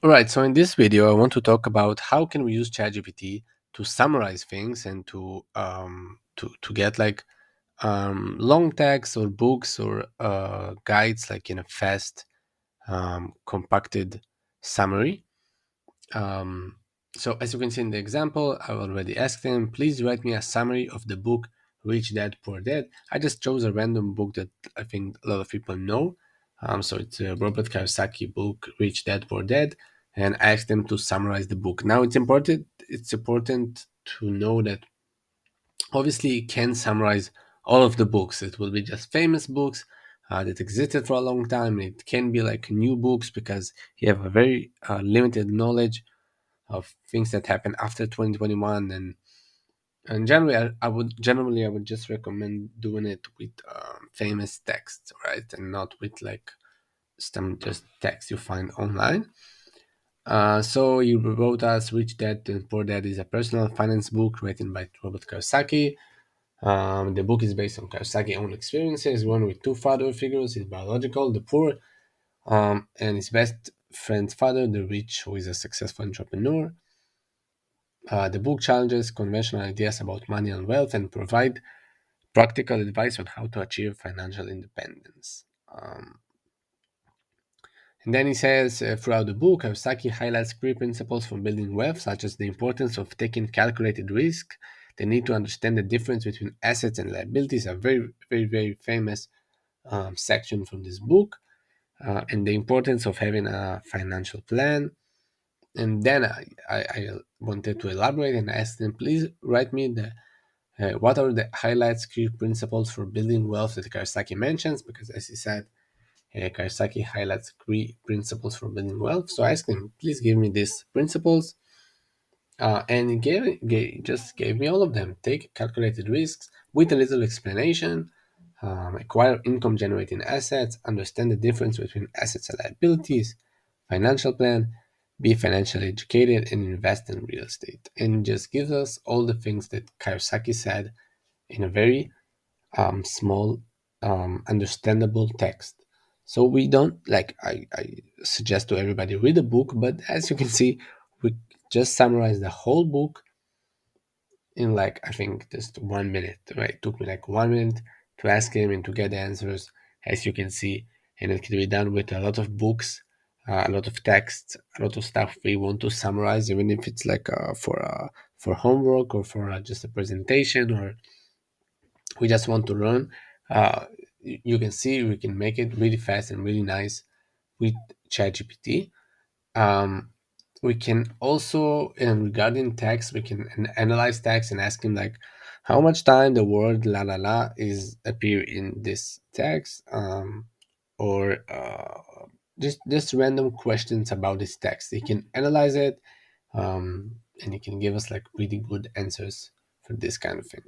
All right, so in this video, I want to talk about how can we use ChatGPT to summarize things and to get like long texts or books or guides like in a fast, compacted summary. Um, so as you can see in the example, I already asked him, please write me a summary of the book Rich Dad Poor Dad. I just chose a random book that I think a lot of people know. So it's a Robert Kiyosaki book, Rich Dad Poor Dad, and I asked them to summarize the book. Now it's important. It's important to know that obviously it can summarize all of the books. It will be just famous books that existed for a long time. It can be like new books because you have a very limited knowledge of things that happened after 2021, and generally I would just recommend doing it with famous texts, right, and not with like some just text you find online. So you wrote us Rich Dad and Poor Dad is a personal finance book written by Robert Kiyosaki. The book is based on Kiyosaki's own experiences. One with two father figures, his biological, the poor, and his best friend's father, the rich, who is a successful entrepreneur. The book challenges conventional ideas about money and wealth and provide practical advice on how to achieve financial independence. And then he says, throughout the book, Kiyosaki highlights key principles for building wealth, such as the importance of taking calculated risk, the need to understand the difference between assets and liabilities, a very, very, very famous section from this book, and the importance of having a financial plan. And then I wanted to elaborate and ask them, please write me what are the highlights, key principles for building wealth that Kiyosaki mentions? Because as he said, Kiyosaki highlights three principles for building wealth. So I asked him, please give me these principles. And he just gave me all of them. Take calculated risks with a little explanation, acquire income generating assets, understand the difference between assets and liabilities, financial plan, be financially educated, and invest in real estate. And just gives us all the things that Kiyosaki said in a very small, understandable text. So we don't like I suggest to everybody read the book, but as you can see, we just summarize the whole book in like I think just 1 minute. Right, it took me like 1 minute to ask him and to get the answers, as you can see, and it can be done with a lot of books, a lot of text, a lot of stuff we want to summarize, even if it's like for homework or for just a presentation or we just want to learn. You can see we can make it really fast and really nice with ChatGPT. Um, we can also, regarding text, we can analyze text and ask him like, how much time the word la la la is appear in this text, or just random questions about this text. He can analyze it, and he can give us like really good answers for this kind of thing.